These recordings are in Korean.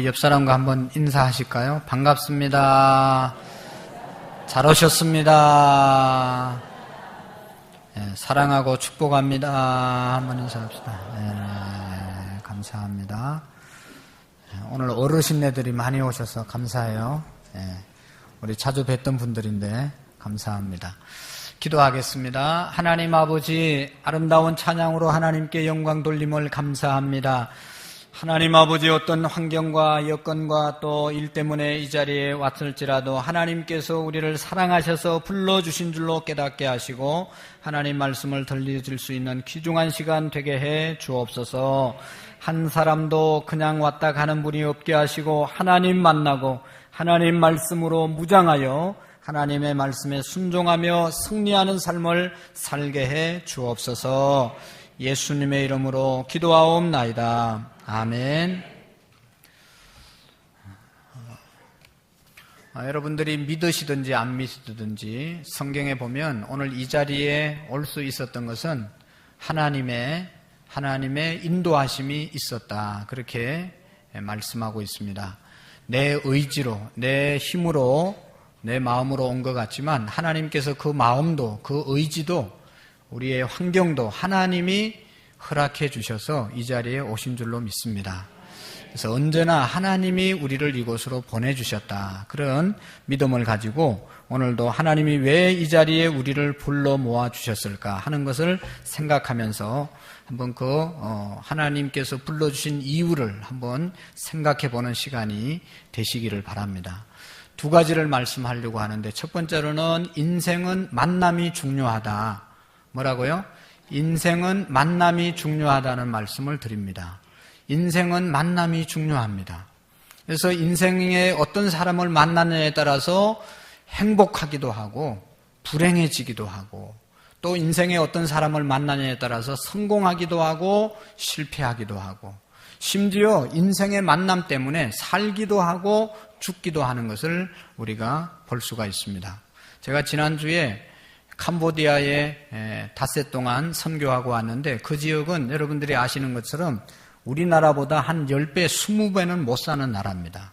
옆 사람과 한번 인사하실까요? 반갑습니다. 잘 오셨습니다. 네, 사랑하고 축복합니다. 한번 인사합시다. 네, 감사합니다. 오늘 어르신네들이 많이 오셔서 감사해요. 네, 우리 자주 뵀던 분들인데 감사합니다. 기도하겠습니다. 하나님 아버지, 아름다운 찬양으로 하나님께 영광 돌림을 감사합니다. 하나님 아버지, 어떤 환경과 여건과 또 일 때문에 이 자리에 왔을지라도 하나님께서 우리를 사랑하셔서 불러주신 줄로 깨닫게 하시고 하나님 말씀을 들려줄 수 있는 귀중한 시간 되게 해 주옵소서. 한 사람도 그냥 왔다 가는 분이 없게 하시고 하나님 만나고 하나님 말씀으로 무장하여 하나님의 말씀에 순종하며 승리하는 삶을 살게 해 주옵소서. 예수님의 이름으로 기도하옵나이다. 아멘. 여러분들이 믿으시든지 안 믿으시든지 성경에 보면 오늘 이 자리에 올 수 있었던 것은 하나님의 인도하심이 있었다. 그렇게 말씀하고 있습니다. 내 의지로, 내 힘으로, 내 마음으로 온 것 같지만 하나님께서 그 마음도, 그 의지도, 우리의 환경도 하나님이 허락해 주셔서 이 자리에 오신 줄로 믿습니다. 그래서 언제나 하나님이 우리를 이곳으로 보내주셨다. 그런 믿음을 가지고 오늘도 하나님이 왜 이 자리에 우리를 불러 모아주셨을까 하는 것을 생각하면서 한번 하나님께서 불러주신 이유를 한번 생각해 보는 시간이 되시기를 바랍니다. 두 가지를 말씀하려고 하는데 첫 번째로는 인생은 만남이 중요하다. 뭐라고요? 인생은 만남이 중요하다는 말씀을 드립니다. 인생은 만남이 중요합니다. 그래서 인생에 어떤 사람을 만나느냐에 따라서 행복하기도 하고 불행해지기도 하고 또 인생에 어떤 사람을 만나느냐에 따라서 성공하기도 하고 실패하기도 하고 심지어 인생의 만남 때문에 살기도 하고 죽기도 하는 것을 우리가 볼 수가 있습니다. 제가 지난주에 캄보디아에 닷새 동안 선교하고 왔는데 그 지역은 여러분들이 아시는 것처럼 우리나라보다 한 10배, 20배는 못 사는 나라입니다.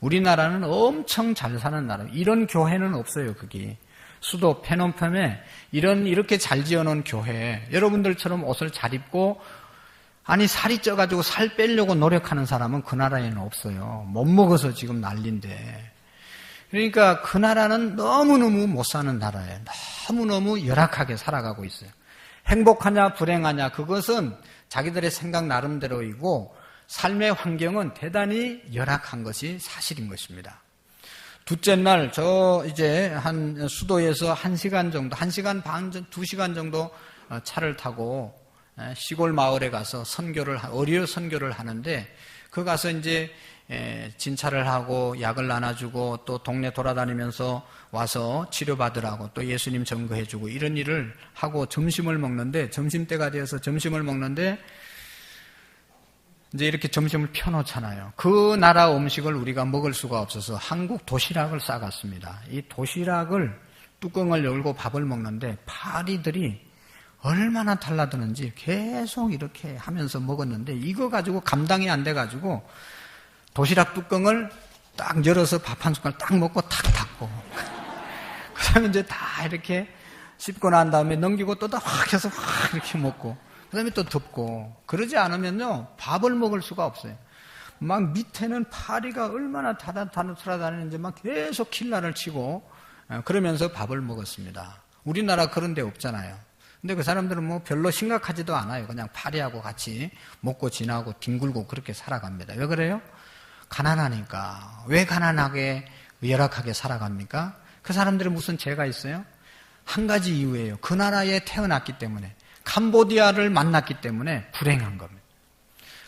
우리나라는 엄청 잘 사는 나라. 이런 교회는 없어요, 거기. 수도 페놈펜에 이렇게 잘 지어놓은 교회, 여러분들처럼 옷을 잘 입고 아니 살이 쪄가지고 살 빼려고 노력하는 사람은 그 나라에는 없어요. 못 먹어서 지금 난리인데. 그러니까 그 나라는 너무너무 못 사는 나라예요. 너무너무 열악하게 살아가고 있어요. 행복하냐 불행하냐 그것은 자기들의 생각 나름대로이고 삶의 환경은 대단히 열악한 것이 사실인 것입니다. 둘째 날 이제 한 수도에서 1시간 정도, 1시간 반, 2시간 정도 차를 타고 시골 마을에 가서 의료 선교를 하는데 그 가서 이제 진찰을 하고 약을 나눠주고 또 동네 돌아다니면서 와서 치료받으라고 또 예수님 증거해주고 이런 일을 하고 점심을 먹는데 점심때가 되어서 점심을 먹는데 이제 이렇게 점심을 펴놓잖아요. 그 나라 음식을 우리가 먹을 수가 없어서 한국 도시락을 싸갔습니다. 이 도시락을 뚜껑을 열고 밥을 먹는데 파리들이 얼마나 달라드는지 계속 이렇게 하면서 먹었는데 이거 가지고 감당이 안 돼가지고 도시락 뚜껑을 딱 열어서 밥 한 숟갈 딱 먹고 탁 닫고 그 다음에 이제 다 이렇게 씹고 난 다음에 넘기고 또 확 해서 확 이렇게 먹고 그 다음에 또 덮고 그러지 않으면요 밥을 먹을 수가 없어요. 막 밑에는 파리가 얼마나 돌아다니는지 막 계속 킬라를 치고 그러면서 밥을 먹었습니다. 우리나라 그런 데 없잖아요. 근데 그 사람들은 뭐 별로 심각하지도 않아요. 그냥 파리하고 같이 먹고 지나고 뒹굴고 그렇게 살아갑니다. 왜 그래요? 가난하니까. 왜 가난하게 열악하게 살아갑니까? 그 사람들은 무슨 죄가 있어요? 한 가지 이유예요. 그 나라에 태어났기 때문에 캄보디아를 만났기 때문에 불행한 겁니다.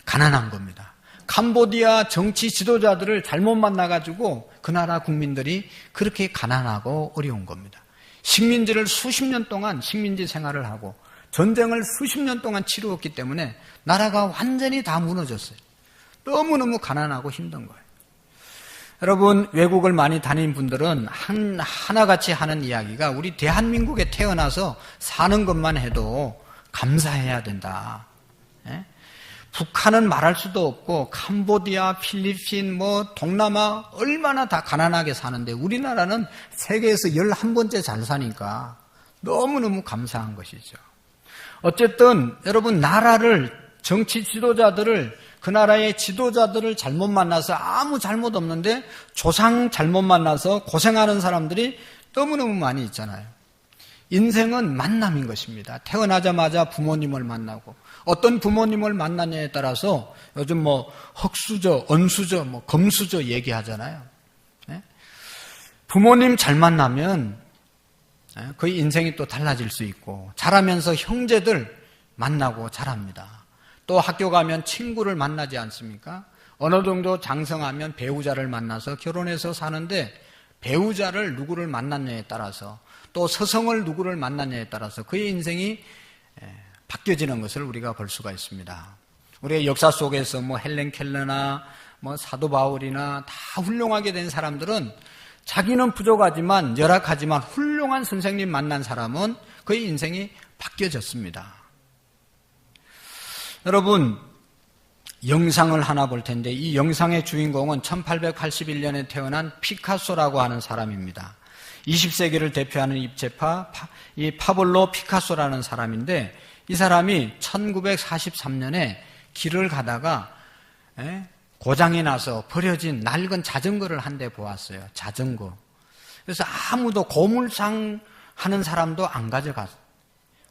가난한 겁니다. 캄보디아 정치 지도자들을 잘못 만나가지고 그 나라 국민들이 그렇게 가난하고 어려운 겁니다. 식민지를 수십 년 동안 식민지 생활을 하고 전쟁을 수십 년 동안 치루었기 때문에 나라가 완전히 다 무너졌어요. 너무너무 가난하고 힘든 거예요. 여러분 외국을 많이 다닌 분들은 하나같이 하는 이야기가 우리 대한민국에 태어나서 사는 것만 해도 감사해야 된다. 북한은 말할 수도 없고 캄보디아, 필리핀, 동남아 얼마나 다 가난하게 사는데 우리나라는 세계에서 11번째 잘 사니까 너무너무 감사한 것이죠. 어쨌든 여러분 나라를 정치 지도자들을 그 나라의 지도자들을 잘못 만나서 아무 잘못 없는데 조상 잘못 만나서 고생하는 사람들이 너무너무 많이 있잖아요. 인생은 만남인 것입니다. 태어나자마자 부모님을 만나고 어떤 부모님을 만나냐에 따라서 요즘 흙수저, 언수저, 금수저 얘기하잖아요. 부모님 잘 만나면 그 인생이 또 달라질 수 있고 자라면서 형제들 만나고 자랍니다. 또 학교 가면 친구를 만나지 않습니까? 어느 정도 장성하면 배우자를 만나서 결혼해서 사는데 배우자를 누구를 만났냐에 따라서 또 서성을 누구를 만났냐에 따라서 그의 인생이 바뀌어지는 것을 우리가 볼 수가 있습니다. 우리의 역사 속에서 헬렌 켈러나 사도 바울이나 다 훌륭하게 된 사람들은 자기는 부족하지만 열악하지만 훌륭한 선생님 만난 사람은 그의 인생이 바뀌어졌습니다. 여러분 영상을 하나 볼 텐데 이 영상의 주인공은 1881년에 태어난 피카소라고 하는 사람입니다. 20세기를 대표하는 입체파 이 파블로 피카소라는 사람인데 이 사람이 1943년에 길을 가다가 고장이 나서 버려진 낡은 자전거를 한 대 보았어요. 자전거. 그래서 아무도 고물상 하는 사람도 안 가져갔어요.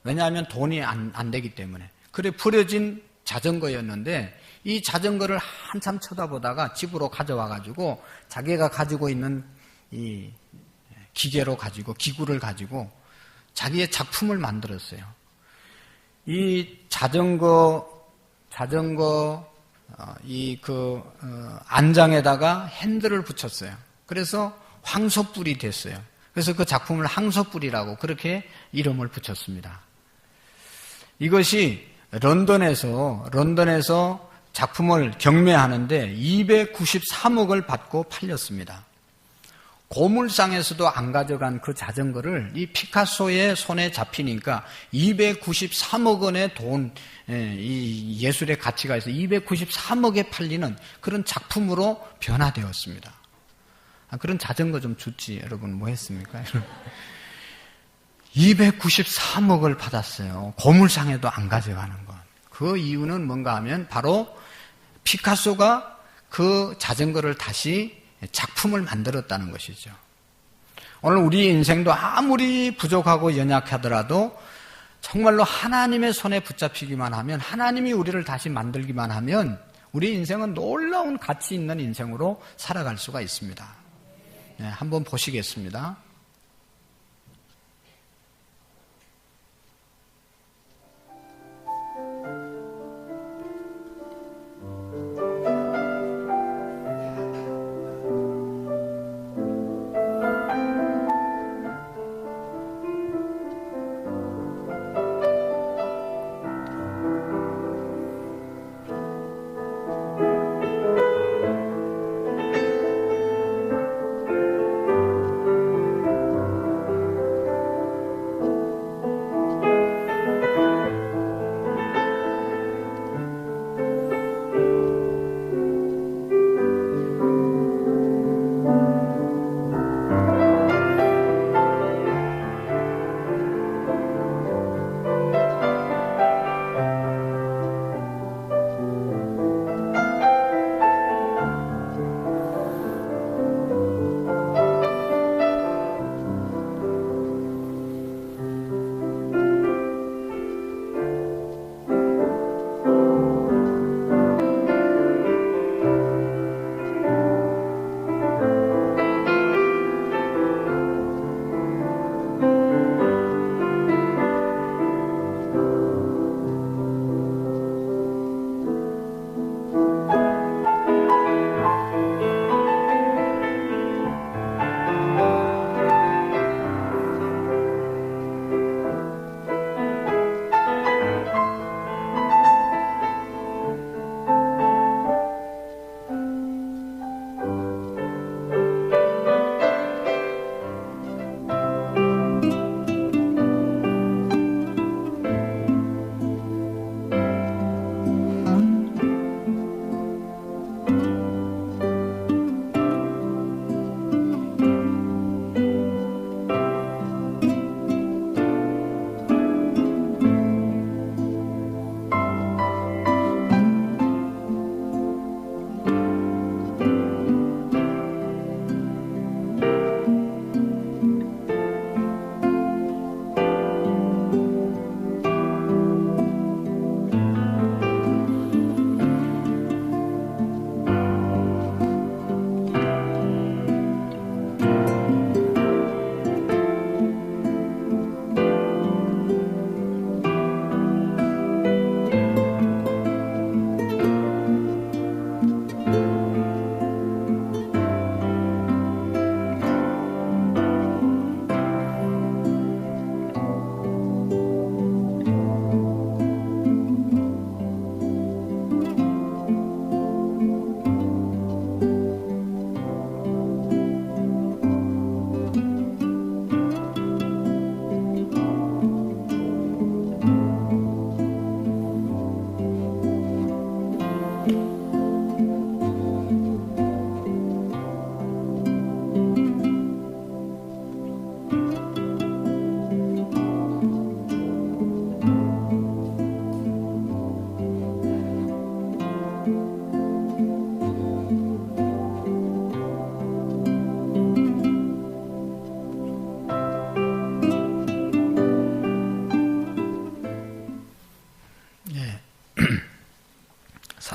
왜냐하면 돈이 안 되기 때문에. 그래 버려진 자전거였는데 이 자전거를 한참 쳐다보다가 집으로 가져와가지고 자기가 가지고 있는 이 기구를 가지고 자기의 작품을 만들었어요. 이 자전거 안장에다가 핸들을 붙였어요. 그래서 황소뿔이 됐어요. 그래서 그 작품을 황소뿔이라고 그렇게 이름을 붙였습니다. 이것이 런던에서 작품을 경매하는데 293억을 받고 팔렸습니다. 고물상에서도 안 가져간 그 자전거를 이 피카소의 손에 잡히니까 293억 원의 돈, 이 예술의 가치가 있어 293억에 팔리는 그런 작품으로 변화되었습니다. 그런 자전거 좀 줬지. 여러분 뭐 했습니까? 293억을 받았어요. 고물상에도 안 가져가는 것. 그 이유는 뭔가 하면 바로 피카소가 그 자전거를 다시 작품을 만들었다는 것이죠. 오늘 우리 인생도 아무리 부족하고 연약하더라도 정말로 하나님의 손에 붙잡히기만 하면 하나님이 우리를 다시 만들기만 하면 우리 인생은 놀라운 가치 있는 인생으로 살아갈 수가 있습니다. 한번 보시겠습니다.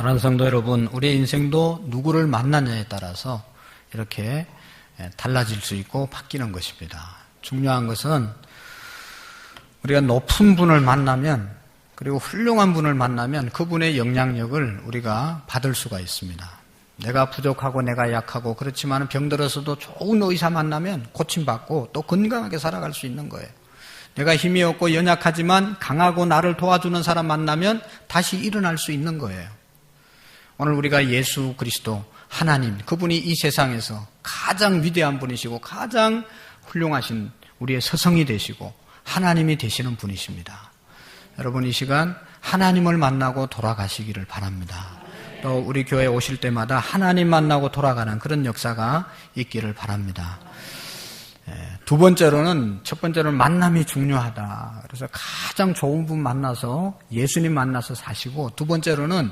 사랑하는 성도 여러분, 우리의 인생도 누구를 만나냐에 따라서 이렇게 달라질 수 있고 바뀌는 것입니다. 중요한 것은 우리가 높은 분을 만나면, 그리고 훌륭한 분을 만나면 그분의 영향력을 우리가 받을 수가 있습니다. 내가 부족하고 내가 약하고 그렇지만 병들어서도 좋은 의사 만나면 고침받고 또 건강하게 살아갈 수 있는 거예요. 내가 힘이 없고 연약하지만 강하고 나를 도와주는 사람 만나면 다시 일어날 수 있는 거예요. 오늘 우리가 예수 그리스도 하나님, 그분이 이 세상에서 가장 위대한 분이시고 가장 훌륭하신 우리의 스승이 되시고 하나님이 되시는 분이십니다. 여러분, 이 시간 하나님을 만나고 돌아가시기를 바랍니다. 또 우리 교회에 오실 때마다 하나님 만나고 돌아가는 그런 역사가 있기를 바랍니다. 두 번째로는, 첫 번째로는 만남이 중요하다. 그래서 가장 좋은 분 만나서 예수님 만나서 사시고, 두 번째로는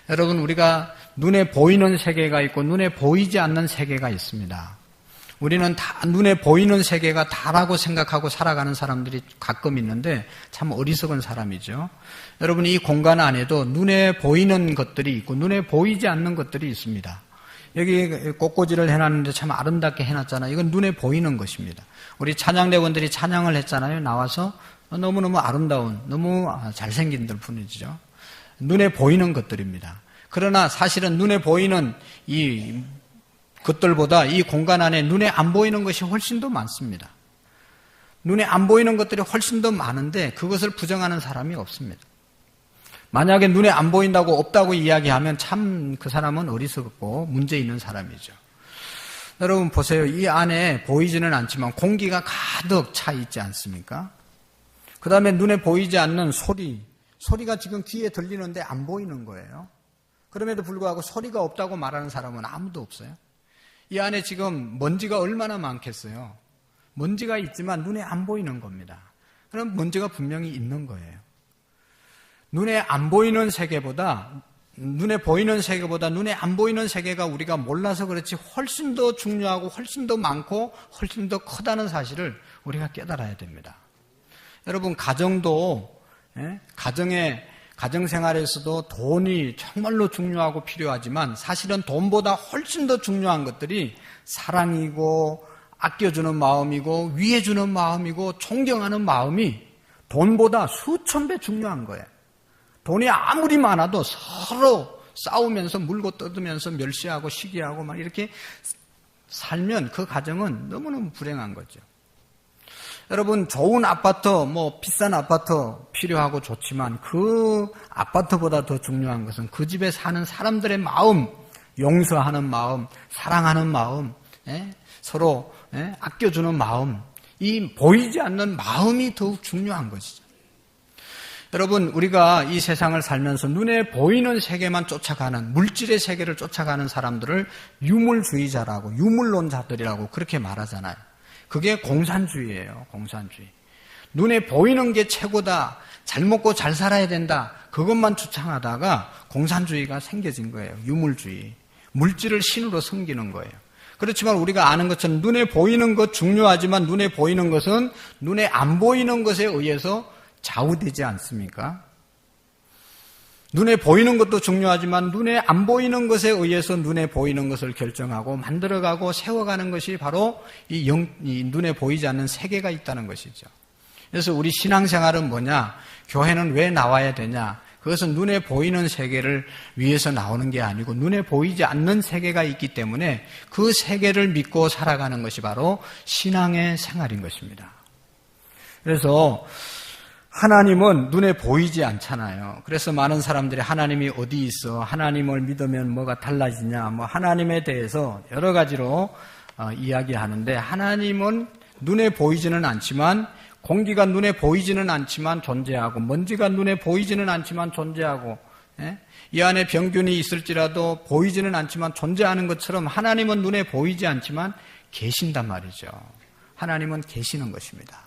여러분, 우리가 눈에 보이는 세계가 있고 눈에 보이지 않는 세계가 있습니다. 우리는 다 눈에 보이는 세계가 다라고 생각하고 살아가는 사람들이 가끔 있는데 참 어리석은 사람이죠. 여러분, 이 공간 안에도 눈에 보이는 것들이 있고 눈에 보이지 않는 것들이 있습니다. 여기 꽃꽂이를 해놨는데 참 아름답게 해놨잖아요. 이건 눈에 보이는 것입니다. 우리 찬양대원들이 찬양을 했잖아요. 나와서 너무너무 아름다운, 너무 잘생긴 분이죠. 눈에 보이는 것들입니다. 그러나 사실은 눈에 보이는 이 것들보다 이 공간 안에 눈에 안 보이는 것이 훨씬 더 많습니다. 눈에 안 보이는 것들이 훨씬 더 많은데 그것을 부정하는 사람이 없습니다. 만약에 눈에 안 보인다고 없다고 이야기하면 참 그 사람은 어리석고 문제 있는 사람이죠. 여러분 보세요. 이 안에 보이지는 않지만 공기가 가득 차 있지 않습니까? 그 다음에 눈에 보이지 않는 소리가 지금 귀에 들리는데 안 보이는 거예요. 그럼에도 불구하고 소리가 없다고 말하는 사람은 아무도 없어요. 이 안에 지금 먼지가 얼마나 많겠어요. 먼지가 있지만 눈에 안 보이는 겁니다. 그럼 먼지가 분명히 있는 거예요. 눈에 안 보이는 세계보다 눈에 보이는 세계보다 눈에 안 보이는 세계가 우리가 몰라서 그렇지 훨씬 더 중요하고 훨씬 더 많고 훨씬 더 크다는 사실을 우리가 깨달아야 됩니다. 여러분, 가정도 가정생활에서도 돈이 정말로 중요하고 필요하지만 사실은 돈보다 훨씬 더 중요한 것들이 사랑이고 아껴주는 마음이고 위해주는 마음이고 존경하는 마음이 돈보다 수천 배 중요한 거예요. 돈이 아무리 많아도 서로 싸우면서 물고 뜯으면서 멸시하고 시기하고 막 이렇게 살면 그 가정은 너무너무 불행한 거죠. 여러분, 좋은 아파트, 비싼 아파트 필요하고 좋지만 그 아파트보다 더 중요한 것은 그 집에 사는 사람들의 마음, 용서하는 마음, 사랑하는 마음, 서로 아껴주는 마음, 이 보이지 않는 마음이 더욱 중요한 것이죠. 여러분, 우리가 이 세상을 살면서 눈에 보이는 세계만 쫓아가는, 물질의 세계를 쫓아가는 사람들을 유물주의자라고, 유물론자들이라고 그렇게 말하잖아요. 그게 공산주의예요. 공산주의. 눈에 보이는 게 최고다. 잘 먹고 잘 살아야 된다. 그것만 주창하다가 공산주의가 생겨진 거예요. 유물주의. 물질을 신으로 섬기는 거예요. 그렇지만 우리가 아는 것처럼 눈에 보이는 것 중요하지만 눈에 보이는 것은 눈에 안 보이는 것에 의해서 좌우되지 않습니까? 눈에 보이는 것도 중요하지만 눈에 안 보이는 것에 의해서 눈에 보이는 것을 결정하고 만들어가고 세워가는 것이 바로 이 눈에 보이지 않는 세계가 있다는 것이죠. 그래서 우리 신앙생활은 뭐냐? 교회는 왜 나와야 되냐? 그것은 눈에 보이는 세계를 위해서 나오는 게 아니고 눈에 보이지 않는 세계가 있기 때문에 그 세계를 믿고 살아가는 것이 바로 신앙의 생활인 것입니다. 그래서 하나님은 눈에 보이지 않잖아요. 그래서 많은 사람들이 하나님이 어디 있어? 하나님을 믿으면 뭐가 달라지냐? 하나님에 대해서 여러 가지로 이야기하는데 하나님은 눈에 보이지는 않지만 공기가 눈에 보이지는 않지만 존재하고 먼지가 눈에 보이지는 않지만 존재하고 이 안에 병균이 있을지라도 보이지는 않지만 존재하는 것처럼 하나님은 눈에 보이지 않지만 계신단 말이죠. 하나님은 계시는 것입니다.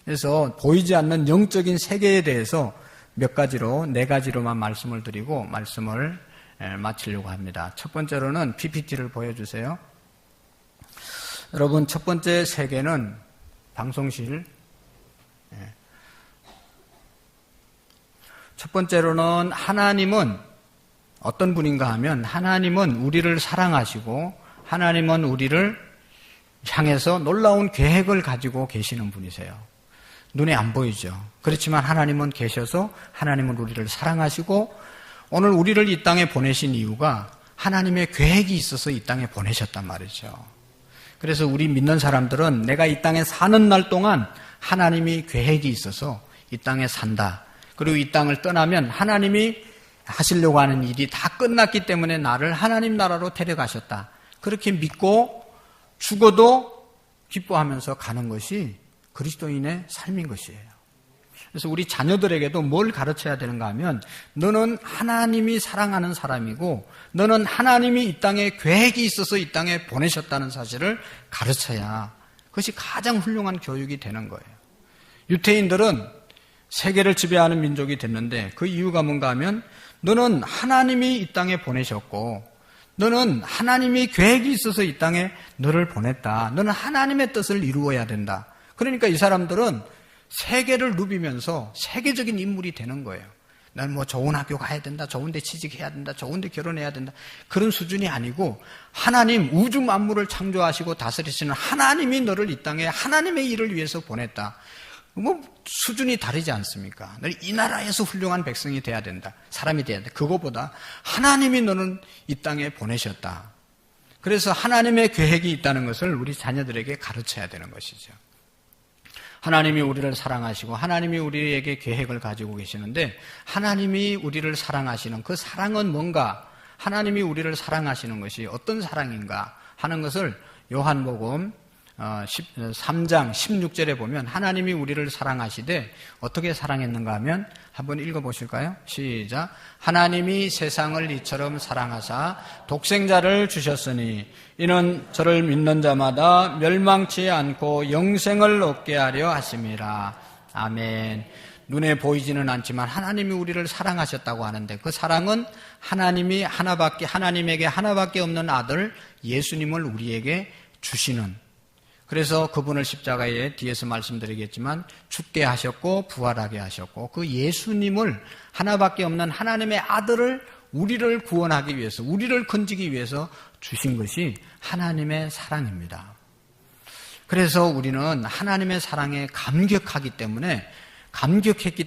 그래서 보이지 않는 영적인 세계에 대해서 몇 가지로, 4가지로만 말씀을 드리고 말씀을 마치려고 합니다. 첫 번째로는 PPT를 보여주세요. 여러분, 첫 번째 세계는 방송실. 첫 번째로는 하나님은 어떤 분인가 하면 하나님은 우리를 사랑하시고 하나님은 우리를 향해서 놀라운 계획을 가지고 계시는 분이세요. 눈에 안 보이죠. 그렇지만 하나님은 계셔서 하나님은 우리를 사랑하시고 오늘 우리를 이 땅에 보내신 이유가 하나님의 계획이 있어서 이 땅에 보내셨단 말이죠. 그래서 우리 믿는 사람들은 내가 이 땅에 사는 날 동안 하나님이 계획이 있어서 이 땅에 산다. 그리고 이 땅을 떠나면 하나님이 하시려고 하는 일이 다 끝났기 때문에 나를 하나님 나라로 데려가셨다. 그렇게 믿고 죽어도 기뻐하면서 가는 것이 그리스도인의 삶인 것이에요. 그래서 우리 자녀들에게도 뭘 가르쳐야 되는가 하면 너는 하나님이 사랑하는 사람이고 너는 하나님이 이 땅에 계획이 있어서 이 땅에 보내셨다는 사실을 가르쳐야 그것이 가장 훌륭한 교육이 되는 거예요. 유태인들은 세계를 지배하는 민족이 됐는데 그 이유가 뭔가 하면 너는 하나님이 이 땅에 보내셨고 너는 하나님이 계획이 있어서 이 땅에 너를 보냈다. 너는 하나님의 뜻을 이루어야 된다. 그러니까 이 사람들은 세계를 누비면서 세계적인 인물이 되는 거예요. 난 뭐 좋은 학교 가야 된다. 좋은 데 취직해야 된다. 좋은 데 결혼해야 된다. 그런 수준이 아니고 하나님 우주 만물을 창조하시고 다스리시는 하나님이 너를 이 땅에 하나님의 일을 위해서 보냈다. 뭐 수준이 다르지 않습니까? 너는 이 나라에서 훌륭한 백성이 돼야 된다. 사람이 돼야 돼. 그거보다 하나님이 너는 이 땅에 보내셨다. 그래서 하나님의 계획이 있다는 것을 우리 자녀들에게 가르쳐야 되는 것이죠. 하나님이 우리를 사랑하시고 하나님이 우리에게 계획을 가지고 계시는데 하나님이 우리를 사랑하시는 그 사랑은 뭔가, 하나님이 우리를 사랑하시는 것이 어떤 사랑인가 하는 것을 요한복음 3장 16절에 보면 하나님이 우리를 사랑하시되 어떻게 사랑했는가 하면 한번 읽어보실까요? 시작. 하나님이 세상을 이처럼 사랑하사 독생자를 주셨으니 이는 저를 믿는 자마다 멸망치 않고 영생을 얻게 하려 하심이라. 아멘. 눈에 보이지는 않지만 하나님이 우리를 사랑하셨다고 하는데 그 사랑은 하나님에게 하나밖에 없는 아들 예수님을 우리에게 주시는, 그래서 그분을 십자가에 뒤에서 말씀드리겠지만 죽게 하셨고 부활하게 하셨고 그 예수님을 하나밖에 없는 하나님의 아들을 우리를 구원하기 위해서, 우리를 건지기 위해서 주신 것이 하나님의 사랑입니다. 그래서 우리는 하나님의 사랑에 감격했기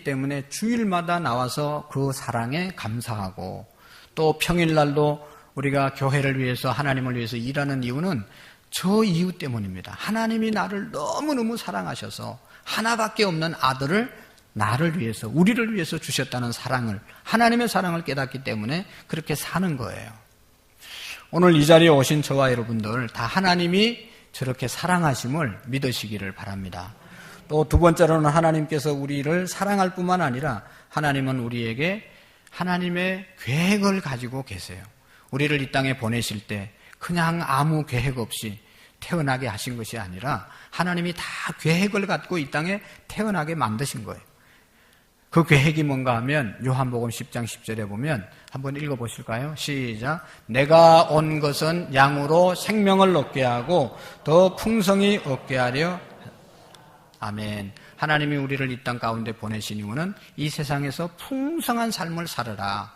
때문에 주일마다 나와서 그 사랑에 감사하고 또 평일날도 우리가 교회를 위해서 하나님을 위해서 일하는 이유는 저 이유 때문입니다. 하나님이 나를 너무너무 사랑하셔서 하나밖에 없는 아들을 나를 위해서, 우리를 위해서 주셨다는 사랑을, 하나님의 사랑을 깨닫기 때문에 그렇게 사는 거예요. 오늘 이 자리에 오신 저와 여러분들 다 하나님이 저렇게 사랑하심을 믿으시기를 바랍니다. 또 두 번째로는 하나님께서 우리를 사랑할 뿐만 아니라 하나님은 우리에게 하나님의 계획을 가지고 계세요. 우리를 이 땅에 보내실 때 그냥 아무 계획 없이 태어나게 하신 것이 아니라 하나님이 다 계획을 갖고 이 땅에 태어나게 만드신 거예요. 그 계획이 뭔가 하면 요한복음 10장 10절에 보면 한번 읽어보실까요? 시작. 내가 온 것은 양으로 생명을 얻게 하고 더 풍성히 얻게 하려. 아멘. 하나님이 우리를 이 땅 가운데 보내신 이유는 이 세상에서 풍성한 삶을 살으라.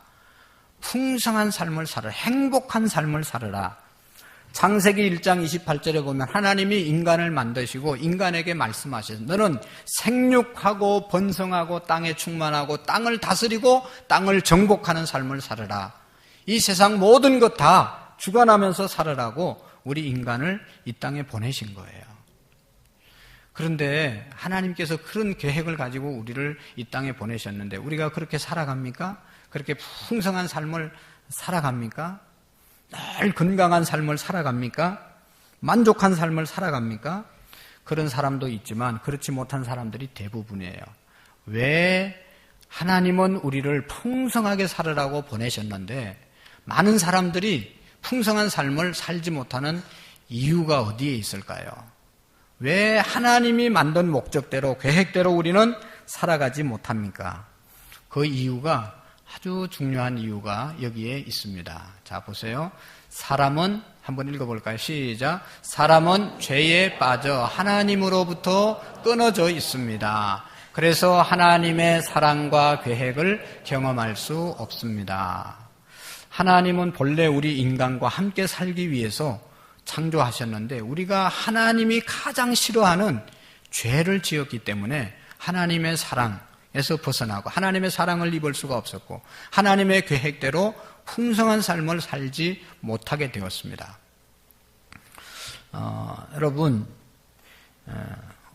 풍성한 삶을 살으라. 행복한 삶을 살으라. 창세기 1장 28절에 보면 하나님이 인간을 만드시고 인간에게 말씀하셔서 너는 생육하고 번성하고 땅에 충만하고 땅을 다스리고 땅을 정복하는 삶을 살으라. 이 세상 모든 것 다 주관하면서 살으라고 우리 인간을 이 땅에 보내신 거예요. 그런데 하나님께서 그런 계획을 가지고 우리를 이 땅에 보내셨는데 우리가 그렇게 살아갑니까? 그렇게 풍성한 삶을 살아갑니까? 늘 건강한 삶을 살아갑니까? 만족한 삶을 살아갑니까? 그런 사람도 있지만 그렇지 못한 사람들이 대부분이에요. 왜 하나님은 우리를 풍성하게 살으라고 보내셨는데 많은 사람들이 풍성한 삶을 살지 못하는 이유가 어디에 있을까요? 왜 하나님이 만든 목적대로 계획대로 우리는 살아가지 못합니까? 그 이유가 아주 중요한 이유가 여기에 있습니다. 자, 보세요. 사람은 한번 읽어볼까요? 시작. 사람은 죄에 빠져 하나님으로부터 끊어져 있습니다. 그래서 하나님의 사랑과 계획을 경험할 수 없습니다. 하나님은 본래 우리 인간과 함께 살기 위해서 창조하셨는데 우리가 하나님이 가장 싫어하는 죄를 지었기 때문에 하나님의 사랑에서 벗어나고 하나님의 사랑을 입을 수가 없었고 하나님의 계획대로 풍성한 삶을 살지 못하게 되었습니다. 여러분,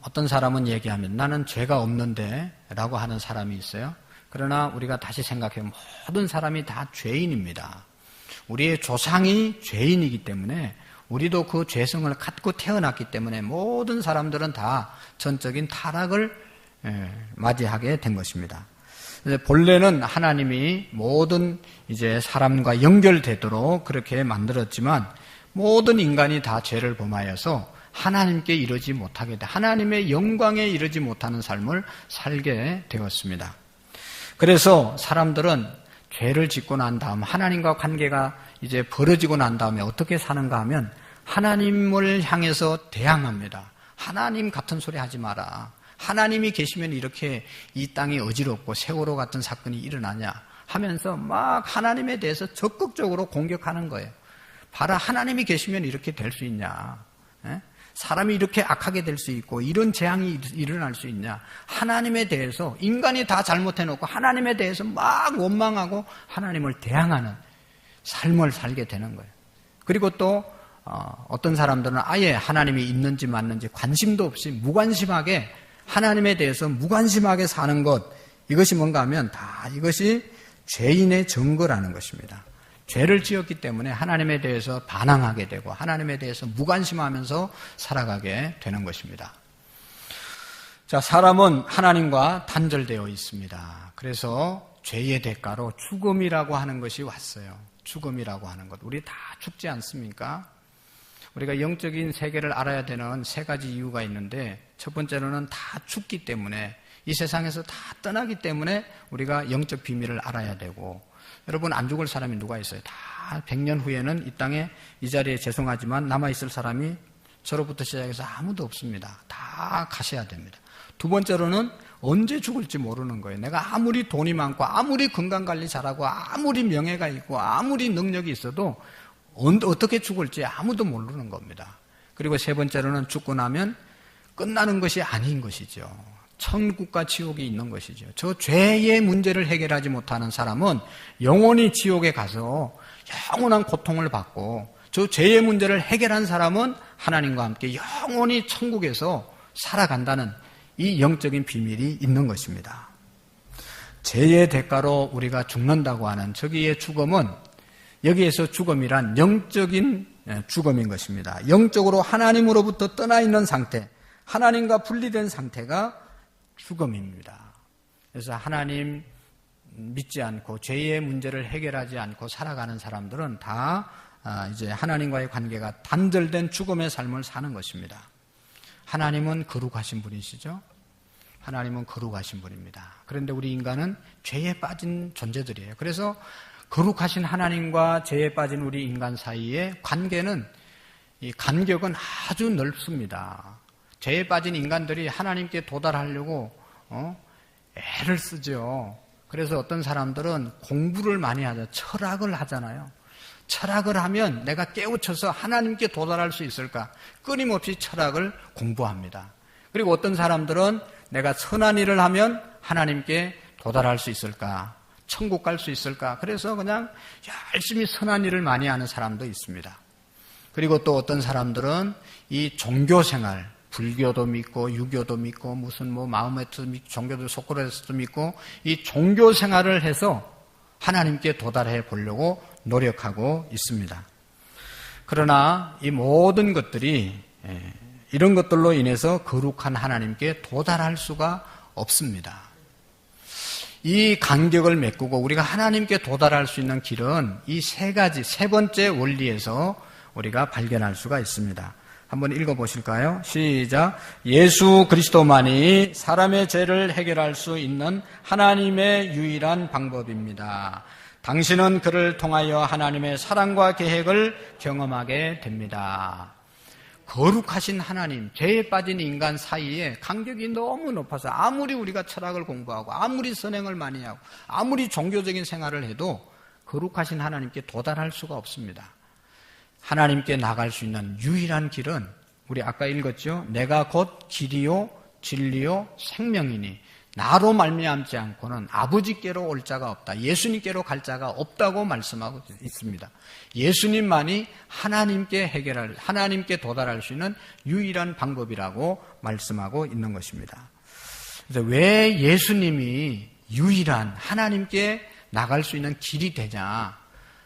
어떤 사람은 얘기하면 나는 죄가 없는데 라고 하는 사람이 있어요. 그러나 우리가 다시 생각해 모든 사람이 다 죄인입니다. 우리의 조상이 죄인이기 때문에 우리도 그 죄성을 갖고 태어났기 때문에 모든 사람들은 다 전적인 타락을 맞이하게 된 것입니다. 본래는 하나님이 모든 이제 사람과 연결되도록 그렇게 만들었지만 모든 인간이 다 죄를 범하여서 하나님께 이르지 못하게 돼 하나님의 영광에 이르지 못하는 삶을 살게 되었습니다. 그래서 사람들은 죄를 짓고 난 다음 하나님과 관계가 이제 벌어지고 난 다음에 어떻게 사는가 하면 하나님을 향해서 대항합니다. 하나님 같은 소리 하지 마라. 하나님이 계시면 이렇게 이 땅이 어지럽고 세월호 같은 사건이 일어나냐 하면서 막 하나님에 대해서 적극적으로 공격하는 거예요. 봐라, 하나님이 계시면 이렇게 될 수 있냐? 사람이 이렇게 악하게 될 수 있고 이런 재앙이 일어날 수 있냐? 하나님에 대해서 인간이 다 잘못해놓고 하나님에 대해서 막 원망하고 하나님을 대항하는 삶을 살게 되는 거예요. 그리고 또 어떤 사람들은 아예 하나님이 있는지 맞는지 관심도 없이 무관심하게 하나님에 대해서 무관심하게 사는 것, 이것이 뭔가 하면 다 이것이 죄인의 증거라는 것입니다. 죄를 지었기 때문에 하나님에 대해서 반항하게 되고 하나님에 대해서 무관심하면서 살아가게 되는 것입니다. 자, 사람은 하나님과 단절되어 있습니다. 그래서 죄의 대가로 죽음이라고 하는 것이 왔어요. 죽음이라고 하는 것. 우리 다 죽지 않습니까? 우리가 영적인 세계를 알아야 되는 세 가지 이유가 있는데 첫 번째로는 다 죽기 때문에 이 세상에서 다 떠나기 때문에 우리가 영적 비밀을 알아야 되고 여러분 안 죽을 사람이 누가 있어요? 다 100년 후에는 이 땅에 이 자리에 죄송하지만 남아있을 사람이 저로부터 시작해서 아무도 없습니다. 다 가셔야 됩니다. 두 번째로는 언제 죽을지 모르는 거예요. 내가 아무리 돈이 많고 아무리 건강관리 잘하고 아무리 명예가 있고 아무리 능력이 있어도 어떻게 죽을지 아무도 모르는 겁니다. 그리고 세 번째로는 죽고 나면 끝나는 것이 아닌 것이죠. 천국과 지옥이 있는 것이죠. 저 죄의 문제를 해결하지 못하는 사람은 영원히 지옥에 가서 영원한 고통을 받고 저 죄의 문제를 해결한 사람은 하나님과 함께 영원히 천국에서 살아간다는 이 영적인 비밀이 있는 것입니다. 죄의 대가로 우리가 죽는다고 하는 저기의 죽음은 여기에서 죽음이란 영적인 죽음인 것입니다. 영적으로 하나님으로부터 떠나 있는 상태, 하나님과 분리된 상태가 죽음입니다. 그래서 하나님 믿지 않고 죄의 문제를 해결하지 않고 살아가는 사람들은 다 이제 하나님과의 관계가 단절된 죽음의 삶을 사는 것입니다. 하나님은 거룩하신 분이시죠? 하나님은 거룩하신 분입니다. 그런데 우리 인간은 죄에 빠진 존재들이에요. 그래서 거룩하신 하나님과 죄에 빠진 우리 인간 사이의 관계는 이 간격은 아주 넓습니다. 죄에 빠진 인간들이 하나님께 도달하려고 애를 쓰죠. 그래서 어떤 사람들은 공부를 많이 하죠. 철학을 하잖아요. 철학을 하면 내가 깨우쳐서 하나님께 도달할 수 있을까? 끊임없이 철학을 공부합니다. 그리고 어떤 사람들은 내가 선한 일을 하면 하나님께 도달할 수 있을까? 천국 갈 수 있을까? 그래서 그냥 열심히 선한 일을 많이 하는 사람도 있습니다. 그리고 또 어떤 사람들은 이 종교생활, 불교도 믿고 유교도 믿고 무슨 마호메트 종교도 소크라테스도 믿고 이 종교생활을 해서 하나님께 도달해 보려고 노력하고 있습니다. 그러나 이 모든 것들이 이런 것들로 인해서 거룩한 하나님께 도달할 수가 없습니다. 이 간격을 메꾸고 우리가 하나님께 도달할 수 있는 길은 이 세 가지, 세 번째 원리에서 우리가 발견할 수가 있습니다. 한번 읽어보실까요? 시작. 예수 그리스도만이 사람의 죄를 해결할 수 있는 하나님의 유일한 방법입니다. 당신은 그를 통하여 하나님의 사랑과 계획을 경험하게 됩니다. 거룩하신 하나님, 죄에 빠진 인간 사이에 간격이 너무 높아서 아무리 우리가 철학을 공부하고 아무리 선행을 많이 하고 아무리 종교적인 생활을 해도 거룩하신 하나님께 도달할 수가 없습니다. 하나님께 나갈 수 있는 유일한 길은 우리 아까 읽었죠? 내가 곧 길이요 진리요 생명이니 나로 말미암지 않고는 아버지께로 올 자가 없다. 예수님께로 갈 자가 없다고 말씀하고 있습니다. 예수님만이 하나님께 도달할 수 있는 유일한 방법이라고 말씀하고 있는 것입니다. 그래서 왜 예수님이 유일한 하나님께 나갈 수 있는 길이 되냐?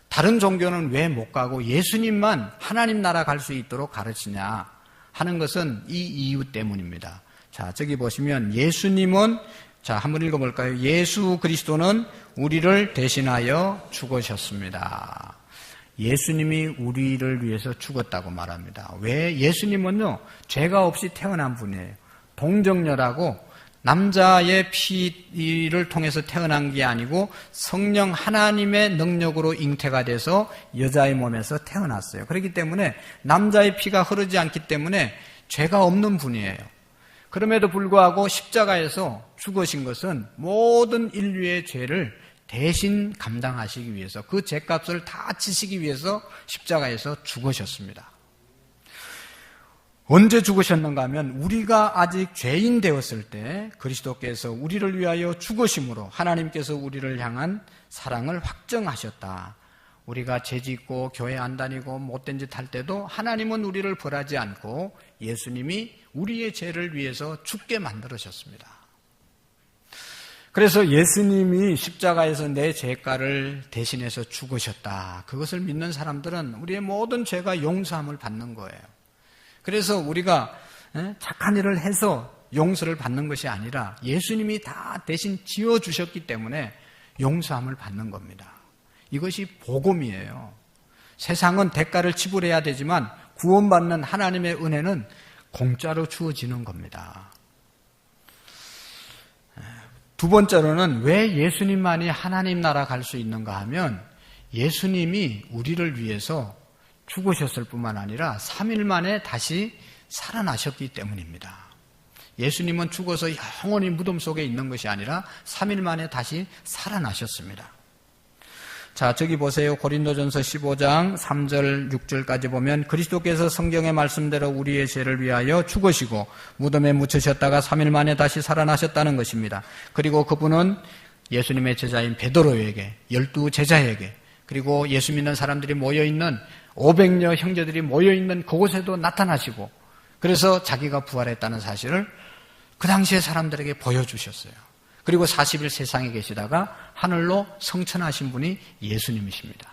다른 종교는 왜 못 가고 예수님만 하나님 나라 갈 수 있도록 가르치냐 하는 것은 이 이유 때문입니다. 자, 저기 보시면 예수님은, 자, 한번 읽어볼까요? 예수 그리스도는 우리를 대신하여 죽으셨습니다. 예수님이 우리를 위해서 죽었다고 말합니다. 왜? 예수님은요, 죄가 없이 태어난 분이에요. 동정녀라고 남자의 피를 통해서 태어난 게 아니고 성령 하나님의 능력으로 잉태가 돼서 여자의 몸에서 태어났어요. 그렇기 때문에 남자의 피가 흐르지 않기 때문에 죄가 없는 분이에요. 그럼에도 불구하고 십자가에서 죽으신 것은 모든 인류의 죄를 대신 감당하시기 위해서, 그 죄값을 다 치시기 위해서 십자가에서 죽으셨습니다. 언제 죽으셨는가 하면 우리가 아직 죄인 되었을 때 그리스도께서 우리를 위하여 죽으심으로 하나님께서 우리를 향한 사랑을 확정하셨다. 우리가 죄짓고 교회 안 다니고 못된 짓 할 때도 하나님은 우리를 벌하지 않고 예수님이 우리의 죄를 위해서 죽게 만들으셨습니다. 그래서 예수님이 십자가에서 내 죄가를 대신해서 죽으셨다. 그것을 믿는 사람들은 우리의 모든 죄가 용서함을 받는 거예요. 그래서 우리가 착한 일을 해서 용서를 받는 것이 아니라 예수님이 다 대신 지어주셨기 때문에 용서함을 받는 겁니다. 이것이 복음이에요. 세상은 대가를 지불해야 되지만 구원받는 하나님의 은혜는 공짜로 주어지는 겁니다. 두 번째로는 왜 예수님만이 하나님 나라 갈 수 있는가 하면 예수님이 우리를 위해서 죽으셨을 뿐만 아니라 3일 만에 다시 살아나셨기 때문입니다. 예수님은 죽어서 영원히 무덤 속에 있는 것이 아니라 3일 만에 다시 살아나셨습니다. 자, 저기 보세요. 고린도전서 15장 3절 6절까지 보면 그리스도께서 성경의 말씀대로 우리의 죄를 위하여 죽으시고 무덤에 묻히셨다가 3일 만에 다시 살아나셨다는 것입니다. 그리고 그분은 예수님의 제자인 베드로에게, 12제자에게, 그리고 예수 믿는 사람들이 모여있는 500여 형제들이 모여있는 그곳에도 나타나시고, 그래서 자기가 부활했다는 사실을 그 당시의 사람들에게 보여주셨어요. 그리고 40일 세상에 계시다가 하늘로 성천하신 분이 예수님이십니다.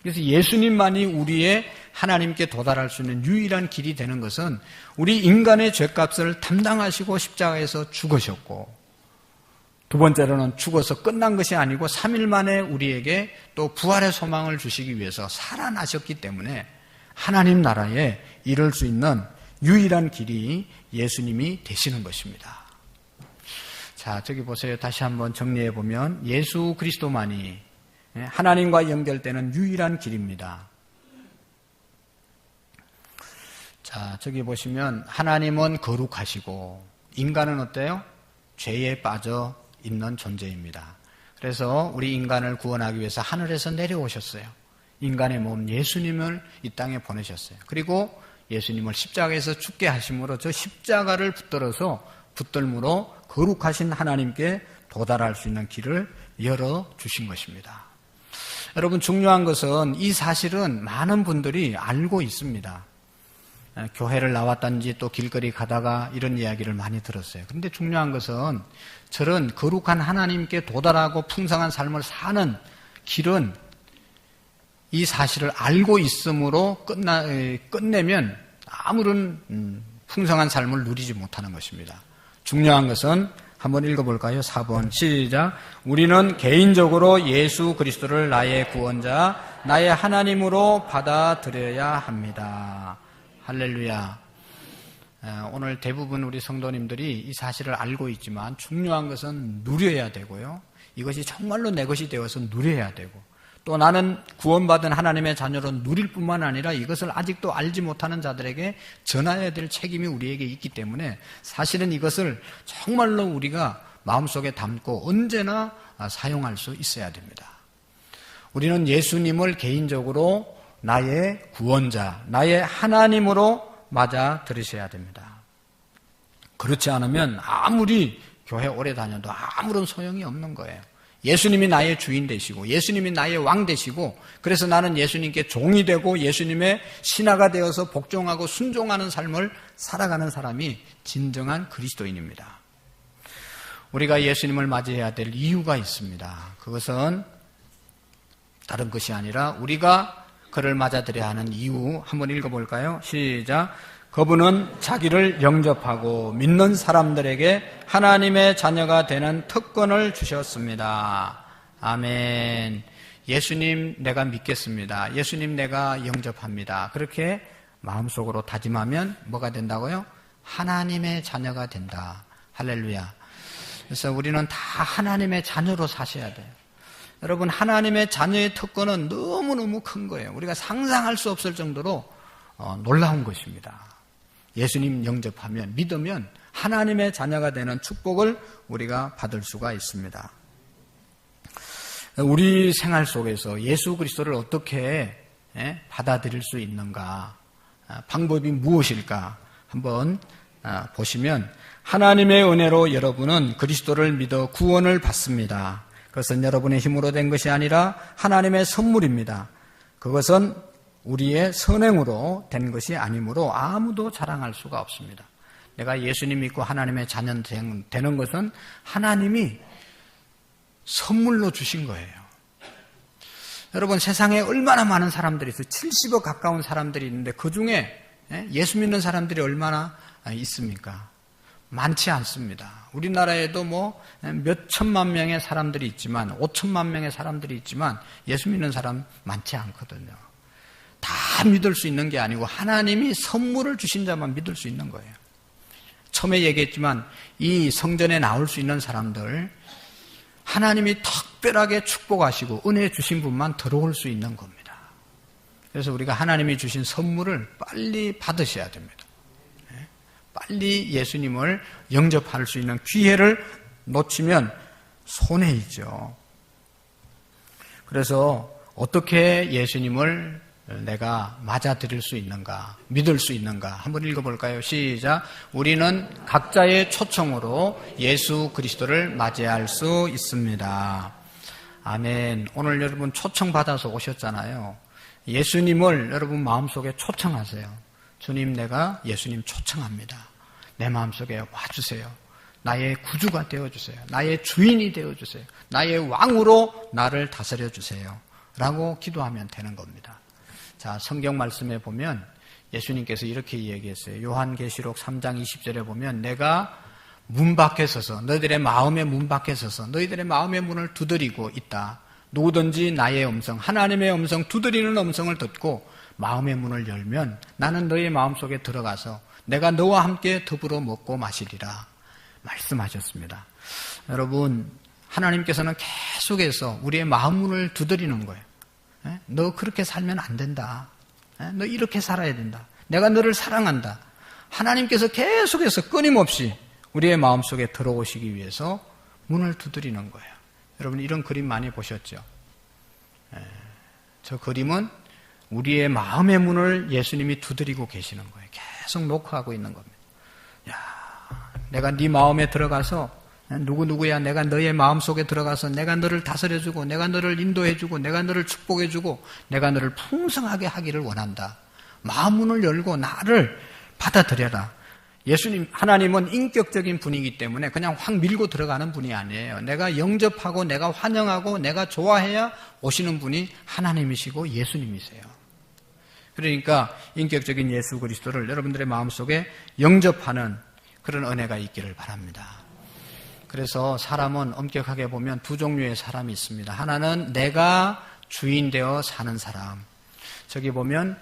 그래서 예수님만이 우리의 하나님께 도달할 수 있는 유일한 길이 되는 것은 우리 인간의 죄값을 담당하시고 십자가에서 죽으셨고, 두 번째로는 죽어서 끝난 것이 아니고 3일 만에 우리에게 또 부활의 소망을 주시기 위해서 살아나셨기 때문에 하나님 나라에 이를 수 있는 유일한 길이 예수님이 되시는 것입니다. 자, 저기 보세요. 다시 한번 정리해 보면 예수 그리스도만이 하나님과 연결되는 유일한 길입니다. 자, 저기 보시면 하나님은 거룩하시고 인간은 어때요? 죄에 빠져 있는 존재입니다. 그래서 우리 인간을 구원하기 위해서 하늘에서 내려오셨어요. 인간의 몸 예수님을 이 땅에 보내셨어요. 그리고 예수님을 십자가에서 죽게 하심으로 저 십자가를 붙들므로 거룩하신 하나님께 도달할 수 있는 길을 열어주신 것입니다. 여러분, 중요한 것은 이 사실은 많은 분들이 알고 있습니다. 교회를 나왔다든지 또 길거리 가다가 이런 이야기를 많이 들었어요. 그런데 중요한 것은 저런 거룩한 하나님께 도달하고 풍성한 삶을 사는 길은 이 사실을 알고 있으므로 끝내면 아무런 풍성한 삶을 누리지 못하는 것입니다. 중요한 것은 한번 읽어볼까요? 4번 시작. 우리는 개인적으로 예수 그리스도를 나의 구원자, 나의 하나님으로 받아들여야 합니다. 할렐루야. 오늘 대부분 우리 성도님들이 이 사실을 알고 있지만 중요한 것은 누려야 되고요. 이것이 정말로 내 것이 되어서 누려야 되고, 또 나는 구원받은 하나님의 자녀로 누릴 뿐만 아니라 이것을 아직도 알지 못하는 자들에게 전해야 될 책임이 우리에게 있기 때문에 사실은 이것을 정말로 우리가 마음속에 담고 언제나 사용할 수 있어야 됩니다. 우리는 예수님을 개인적으로 나의 구원자, 나의 하나님으로 맞아 들으셔야 됩니다. 그렇지 않으면 아무리 교회 오래 다녀도 아무런 소용이 없는 거예요. 예수님이 나의 주인 되시고 예수님이 나의 왕 되시고 그래서 나는 예수님께 종이 되고 예수님의 신하가 되어서 복종하고 순종하는 삶을 살아가는 사람이 진정한 그리스도인입니다. 우리가 예수님을 맞이해야 될 이유가 있습니다. 그것은 다른 것이 아니라 우리가 그를 맞아들여야 하는 이유 한번 읽어볼까요? 시작. 그분은 자기를 영접하고 믿는 사람들에게 하나님의 자녀가 되는 특권을 주셨습니다. 아멘. 예수님 내가 믿겠습니다. 예수님 내가 영접합니다. 그렇게 마음속으로 다짐하면 뭐가 된다고요? 하나님의 자녀가 된다. 할렐루야. 그래서 우리는 다 하나님의 자녀로 사셔야 돼요. 여러분, 하나님의 자녀의 특권은 너무너무 큰 거예요. 우리가 상상할 수 없을 정도로 놀라운 것입니다. 예수님 영접하면, 믿으면 하나님의 자녀가 되는 축복을 우리가 받을 수가 있습니다. 우리 생활 속에서 예수 그리스도를 어떻게 받아들일 수 있는가, 방법이 무엇일까 한번 보시면, 하나님의 은혜로 여러분은 그리스도를 믿어 구원을 받습니다. 그것은 여러분의 힘으로 된 것이 아니라 하나님의 선물입니다. 그것은 우리의 선행으로 된 것이 아니므로 아무도 자랑할 수가 없습니다. 내가 예수님 믿고 하나님의 자녀 되는 것은 하나님이 선물로 주신 거예요. 여러분, 세상에 얼마나 많은 사람들이 있어요. 70억 가까운 사람들이 있는데 그 중에 예수 믿는 사람들이 얼마나 있습니까? 많지 않습니다. 우리나라에도 몇 천만 명의 사람들이 있지만 5천만 명의 사람들이 있지만 예수 믿는 사람 많지 않거든요. 다 믿을 수 있는 게 아니고 하나님이 선물을 주신 자만 믿을 수 있는 거예요. 처음에 얘기했지만 이 성전에 나올 수 있는 사람들 하나님이 특별하게 축복하시고 은혜 주신 분만 들어올 수 있는 겁니다. 그래서 우리가 하나님이 주신 선물을 빨리 받으셔야 됩니다. 빨리 예수님을 영접할 수 있는 기회를 놓치면 손해이죠. 그래서 어떻게 예수님을 내가 맞아들일 수 있는가, 믿을 수 있는가 한번 읽어볼까요? 시작. 우리는 각자의 초청으로 예수 그리스도를 맞이할 수 있습니다. 아멘. 오늘 여러분 초청받아서 오셨잖아요. 예수님을 여러분 마음속에 초청하세요. 주님, 내가 예수님 초청합니다. 내 마음속에 와주세요. 나의 구주가 되어주세요. 나의 주인이 되어주세요. 나의 왕으로 나를 다스려주세요. 라고 기도하면 되는 겁니다. 자, 성경 말씀에 보면 예수님께서 이렇게 얘기했어요. 요한계시록 3장 20절에 보면 내가 문 밖에 서서 너희들의 마음의 문 밖에 서서 너희들의 마음의 문을 두드리고 있다. 누구든지 나의 음성, 하나님의 음성, 두드리는 음성을 듣고 마음의 문을 열면 나는 너희 마음속에 들어가서 내가 너와 함께 더불어 먹고 마시리라 말씀하셨습니다. 여러분, 하나님께서는 계속해서 우리의 마음 문을 두드리는 거예요. 너 그렇게 살면 안 된다. 너 이렇게 살아야 된다. 내가 너를 사랑한다. 하나님께서 계속해서 끊임없이 우리의 마음속에 들어오시기 위해서 문을 두드리는 거예요. 여러분, 이런 그림 많이 보셨죠? 저 그림은 우리의 마음의 문을 예수님이 두드리고 계시는 거예요. 계속 녹화하고 있는 겁니다. 야, 내가 네 마음에 들어가서 누구야 내가 너의 마음속에 들어가서 내가 너를 다스려주고 내가 너를 인도해주고 내가 너를 축복해주고 내가 너를 풍성하게 하기를 원한다. 마음 문을 열고 나를 받아들여라. 예수님, 하나님은 인격적인 분이기 때문에 그냥 확 밀고 들어가는 분이 아니에요. 내가 영접하고 내가 환영하고 내가 좋아해야 오시는 분이 하나님이시고 예수님이세요. 그러니까 인격적인 예수 그리스도를 여러분들의 마음속에 영접하는 그런 은혜가 있기를 바랍니다. 그래서 사람은 엄격하게 보면 두 종류의 사람이 있습니다. 하나는 내가 주인 되어 사는 사람. 저기 보면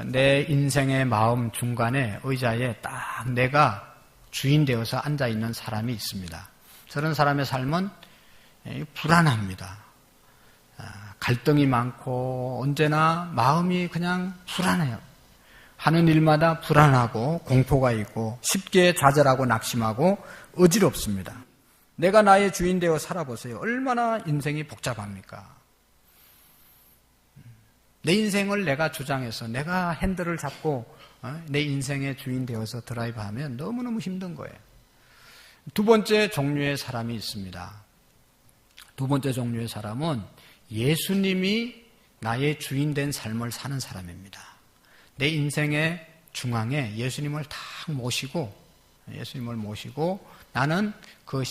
내 인생의 마음 중간에 의자에 딱 내가 주인 되어서 앉아있는 사람이 있습니다. 저런 사람의 삶은 불안합니다. 갈등이 많고 언제나 마음이 그냥 불안해요. 하는 일마다 불안하고 공포가 있고 쉽게 좌절하고 낙심하고 어지럽습니다. 내가 나의 주인 되어 살아보세요. 얼마나 인생이 복잡합니까? 내 인생을 내가 주장해서 내가 핸들을 잡고 내 인생의 주인 되어서 드라이브하면 너무너무 힘든 거예요. 두 번째 종류의 사람이 있습니다. 두 번째 종류의 사람은 예수님이 나의 주인 된 삶을 사는 사람입니다. 내 인생의 중앙에 예수님을 딱 모시고 나는 그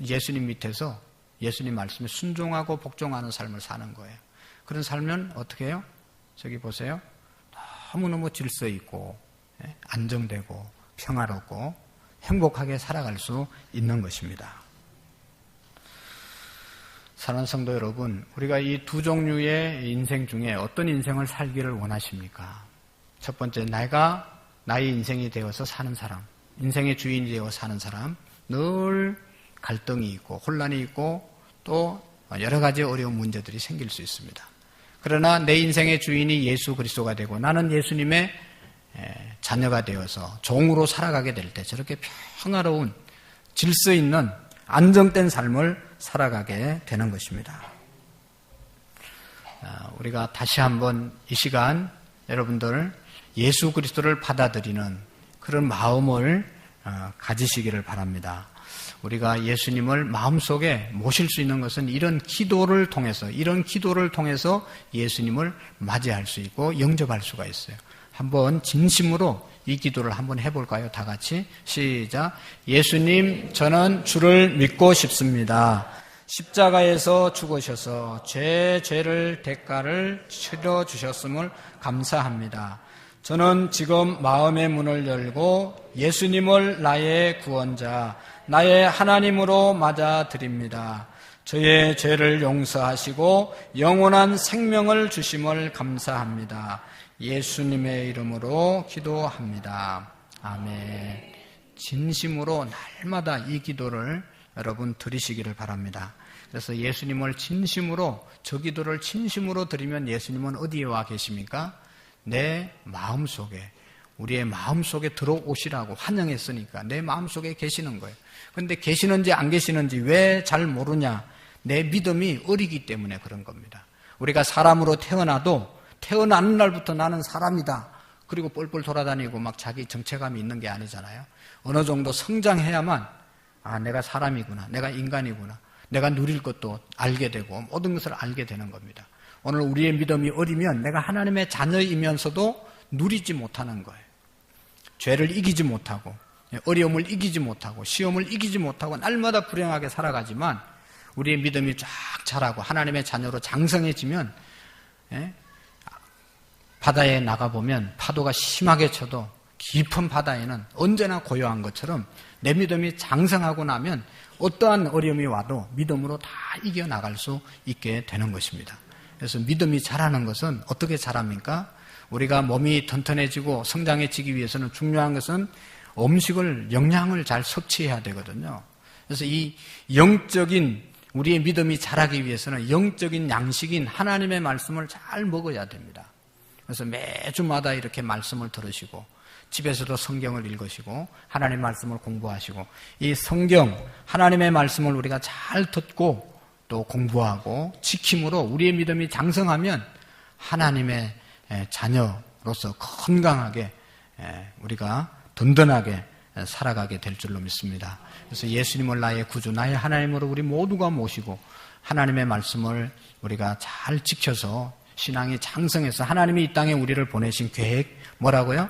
예수님 밑에서 예수님 말씀에 순종하고 복종하는 삶을 사는 거예요. 그런 삶은 어떻게 해요? 저기 보세요. 너무너무 질서 있고 안정되고 평화롭고 행복하게 살아갈 수 있는 것입니다. 사랑하는 성도 여러분, 우리가 이 두 종류의 인생 중에 어떤 인생을 살기를 원하십니까? 첫 번째, 내가 나의 인생이 되어서 사는 사람, 인생의 주인이 되어 사는 사람, 늘 갈등이 있고 혼란이 있고 또 여러 가지 어려운 문제들이 생길 수 있습니다. 그러나 내 인생의 주인이 예수 그리스도가 되고 나는 예수님의 자녀가 되어서 종으로 살아가게 될 때 저렇게 평화로운 질서 있는 안정된 삶을 살아가게 되는 것입니다. 우리가 다시 한번 이 시간 여러분들 예수 그리스도를 받아들이는 그런 마음을 가지시기를 바랍니다. 우리가 예수님을 마음속에 모실 수 있는 것은 이런 기도를 통해서 예수님을 맞이할 수 있고 영접할 수가 있어요. 한번 진심으로 이 기도를 한번 해볼까요? 다 같이 시작. 예수님, 저는 주를 믿고 싶습니다. 십자가에서 죽으셔서 제 죄를 대가를 치러 주셨음을 감사합니다. 저는 지금 마음의 문을 열고 예수님을 나의 구원자, 나의 하나님으로 맞아드립니다. 저의 죄를 용서하시고 영원한 생명을 주심을 감사합니다. 예수님의 이름으로 기도합니다. 아멘. 진심으로 날마다 이 기도를 여러분 드리시기를 바랍니다. 그래서 예수님을 진심으로, 저 기도를 진심으로 드리면 예수님은 어디에 와 계십니까? 내 마음속에, 우리의 마음속에 들어오시라고 환영했으니까 내 마음속에 계시는 거예요. 그런데 계시는지 안 계시는지 왜 잘 모르냐? 내 믿음이 어리기 때문에 그런 겁니다. 우리가 사람으로 태어나도 태어나는 날부터 나는 사람이다. 그리고 뻘뻘 돌아다니고 막 자기 정체감이 있는 게 아니잖아요. 어느 정도 성장해야만 내가 사람이구나. 내가 인간이구나. 내가 누릴 것도 알게 되고 모든 것을 알게 되는 겁니다. 오늘 우리의 믿음이 어리면 내가 하나님의 자녀이면서도 누리지 못하는 거예요. 죄를 이기지 못하고 어려움을 이기지 못하고 시험을 이기지 못하고 날마다 불행하게 살아가지만 우리의 믿음이 쫙 자라고 하나님의 자녀로 장성해지면 바다에 나가보면 파도가 심하게 쳐도 깊은 바다에는 언제나 고요한 것처럼 내 믿음이 장성하고 나면 어떠한 어려움이 와도 믿음으로 다 이겨나갈 수 있게 되는 것입니다. 그래서 믿음이 자라는 것은 어떻게 자랍니까? 우리가 몸이 튼튼해지고 성장해지기 위해서는 중요한 것은 음식을, 영양을 잘 섭취해야 되거든요. 그래서 이 영적인 우리의 믿음이 자라기 위해서는 영적인 양식인 하나님의 말씀을 잘 먹어야 됩니다. 그래서 매주마다 이렇게 말씀을 들으시고 집에서도 성경을 읽으시고 하나님의 말씀을 공부하시고 이 성경, 하나님의 말씀을 우리가 잘 듣고 또 공부하고 지킴으로 우리의 믿음이 장성하면 하나님의 자녀로서 건강하게 우리가 든든하게 살아가게 될 줄로 믿습니다. 그래서 예수님을 나의 구주, 나의 하나님으로 우리 모두가 모시고 하나님의 말씀을 우리가 잘 지켜서 신앙이 장성해서 하나님이 이 땅에 우리를 보내신 계획 뭐라고요?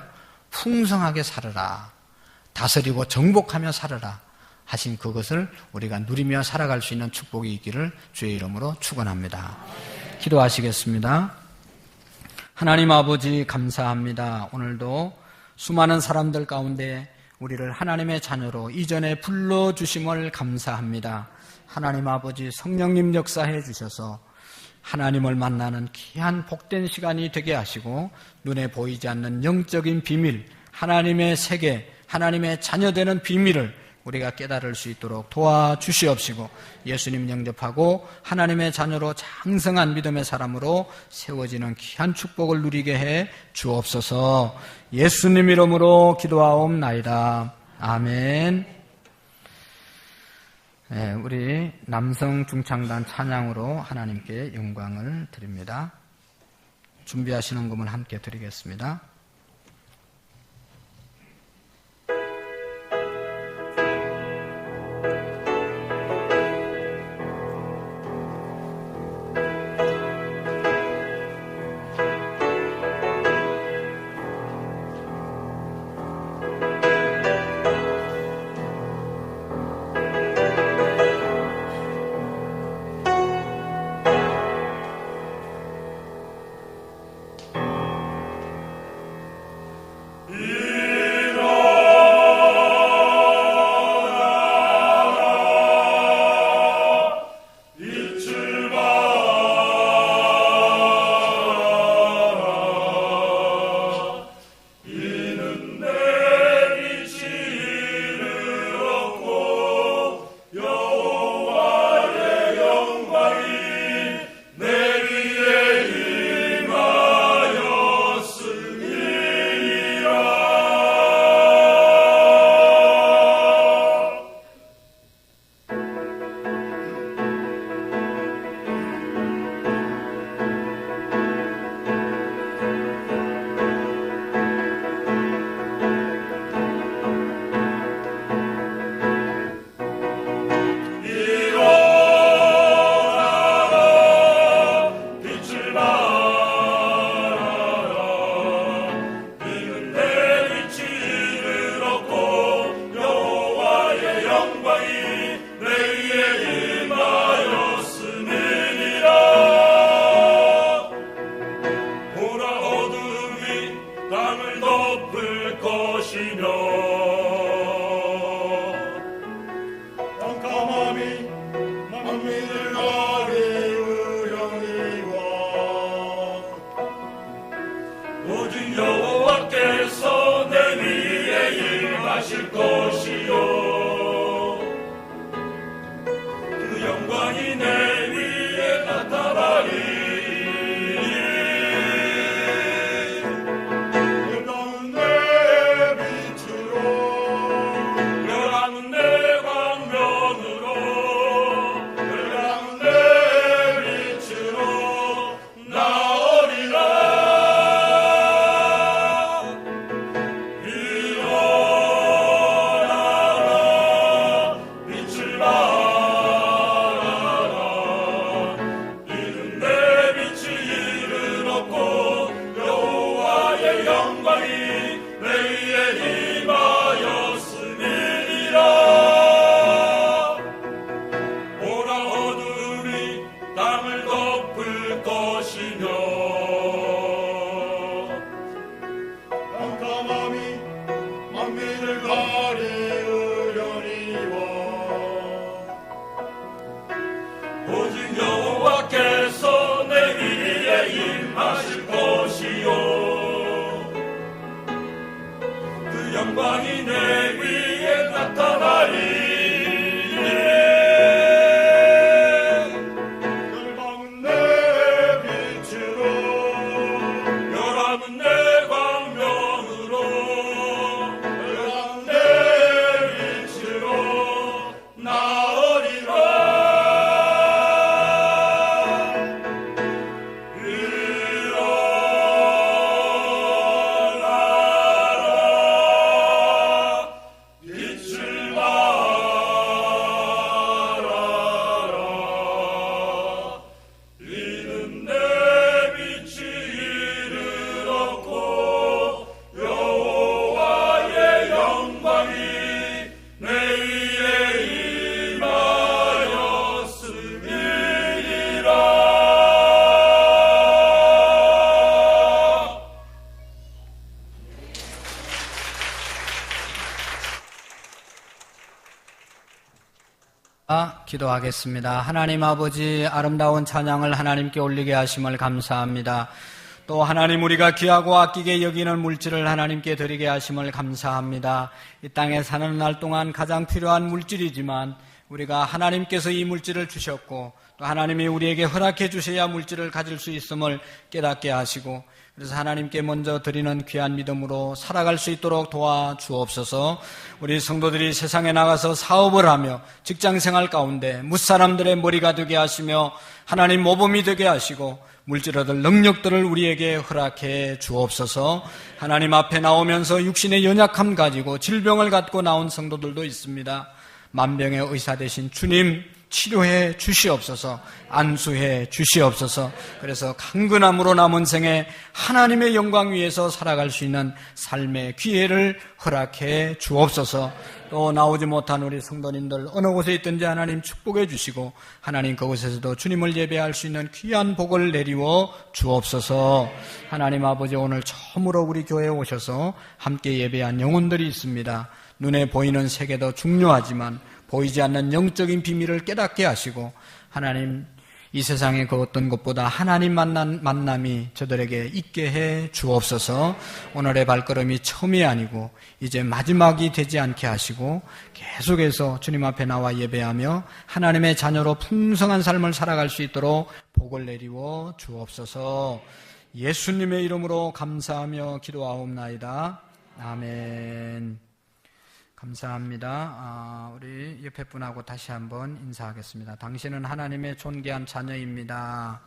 풍성하게 살아라. 다스리고 정복하며 살아라. 하신 그것을 우리가 누리며 살아갈 수 있는 축복이 있기를 주의 이름으로 축원합니다. 기도하시겠습니다. 하나님 아버지 감사합니다. 오늘도 수많은 사람들 가운데 우리를 하나님의 자녀로 이전에 불러주심을 감사합니다. 하나님 아버지 성령님 역사해 주셔서 하나님을 만나는 귀한 복된 시간이 되게 하시고 눈에 보이지 않는 영적인 비밀, 하나님의 세계, 하나님의 자녀되는 비밀을 우리가 깨달을 수 있도록 도와주시옵시고 예수님 영접하고 하나님의 자녀로 장성한 믿음의 사람으로 세워지는 귀한 축복을 누리게 해 주옵소서. 예수님 이름으로 기도하옵나이다. 아멘. 네, 우리 남성 중창단 찬양으로 하나님께 영광을 드립니다. 준비하시는 금은 함께 드리겠습니다. 기도하겠습니다. 하나님 아버지, 아름다운 찬양을 하나님께 올리게 하심을 감사합니다. 또 하나님, 우리가 귀하고 아끼게 여기는 물질을 하나님께 드리게 하심을 감사합니다. 이 땅에 사는 날 동안 가장 필요한 물질이지만 우리가 하나님께서 이 물질을 주셨고 또 하나님이 우리에게 허락해 주셔야 물질을 가질 수 있음을 깨닫게 하시고, 그래서 하나님께 먼저 드리는 귀한 믿음으로 살아갈 수 있도록 도와주옵소서. 우리 성도들이 세상에 나가서 사업을 하며 직장생활 가운데 무사람들의 머리가 되게 하시며 하나님 모범이 되게 하시고 물질 얻을 능력들을 우리에게 허락해 주옵소서. 하나님 앞에 나오면서 육신의 연약함 가지고 질병을 갖고 나온 성도들도 있습니다. 만병의 의사 되신 주님 치료해 주시옵소서. 안수해 주시옵소서. 그래서 강건함으로 남은 생에 하나님의 영광 위에서 살아갈 수 있는 삶의 기회를 허락해 주옵소서. 또 나오지 못한 우리 성도님들 어느 곳에 있든지 하나님 축복해 주시고 하나님 그곳에서도 주님을 예배할 수 있는 귀한 복을 내리워 주옵소서. 하나님 아버지, 오늘 처음으로 우리 교회에 오셔서 함께 예배한 영혼들이 있습니다. 눈에 보이는 세계도 중요하지만 보이지 않는 영적인 비밀을 깨닫게 하시고 하나님, 이 세상의 그 어떤 것보다 하나님 만남이 저들에게 있게 해 주옵소서. 오늘의 발걸음이 처음이 아니고 이제 마지막이 되지 않게 하시고 계속해서 주님 앞에 나와 예배하며 하나님의 자녀로 풍성한 삶을 살아갈 수 있도록 복을 내리워 주옵소서. 예수님의 이름으로 감사하며 기도하옵나이다. 아멘. 감사합니다. 우리 옆에 분하고 다시 한번 인사하겠습니다. 당신은 하나님의 존귀한 자녀입니다.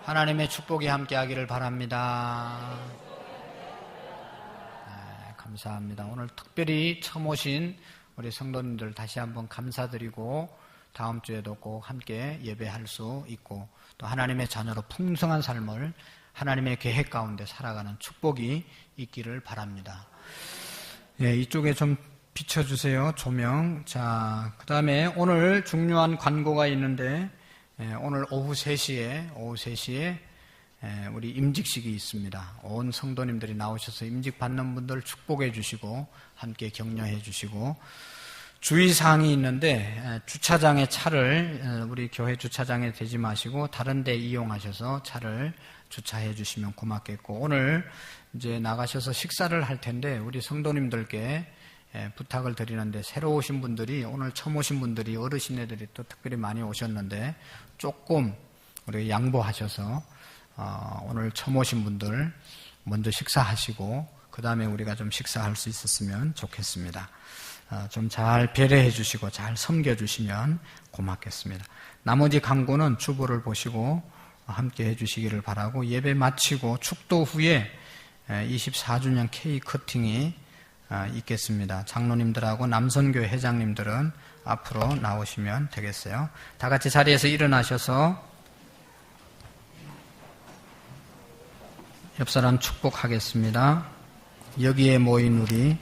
하나님의 축복이 함께하기를 바랍니다. 감사합니다. 오늘 특별히 처음 오신 우리 성도님들 다시 한번 감사드리고 다음 주에도 꼭 함께 예배할 수 있고 또 하나님의 자녀로 풍성한 삶을 하나님의 계획 가운데 살아가는 축복이 있기를 바랍니다. 예, 이쪽에 좀 비춰주세요. 조명. 자, 그 다음에 오늘 중요한 광고가 있는데 오늘 오후 3시에 우리 임직식이 있습니다. 온 성도님들이 나오셔서 임직 받는 분들 축복해 주시고 함께 격려해 주시고 주의사항이 있는데 주차장에 차를 우리 교회 주차장에 대지 마시고 다른 데 이용하셔서 차를 주차해 주시면 고맙겠고 오늘 이제 나가셔서 식사를 할 텐데 우리 성도님들께 부탁을 드리는데 새로 오신 분들이 오늘 처음 오신 분들이 어르신애들이 또 특별히 많이 오셨는데 조금 우리 양보하셔서 오늘 처음 오신 분들 먼저 식사하시고 그 다음에 우리가 좀 식사할 수 있었으면 좋겠습니다. 좀 잘 배려해 주시고 잘 섬겨 주시면 고맙겠습니다. 나머지 광고는 주보를 보시고 함께 해 주시기를 바라고 예배 마치고 축도 후에 24주년 케이크 커팅이 있겠습니다. 장로님들하고 남선교 회장님들은 앞으로 나오시면 되겠어요. 다 같이 자리에서 일어나셔서 옆사람 축복하겠습니다. 여기에 모인 우리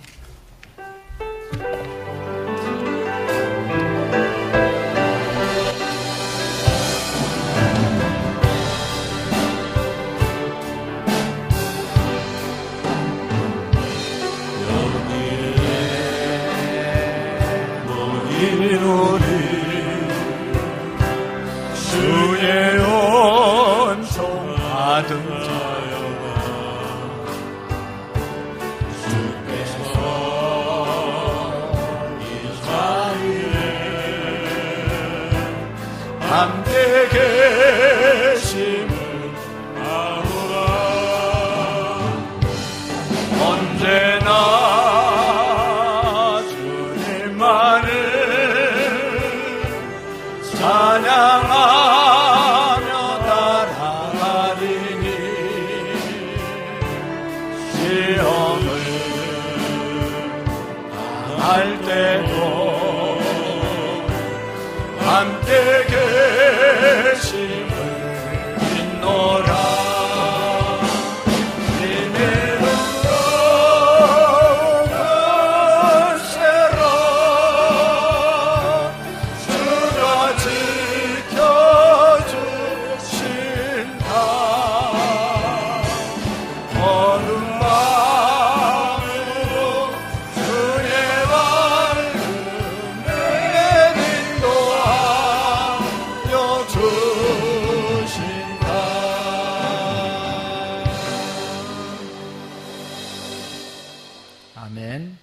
주의 온종 받은 주께서 이 자리에 함께 계심을 아노라. 언제나 주님만을 찬양하며 따라가리니 시험을 당할 때도 함께 계심을 믿노라.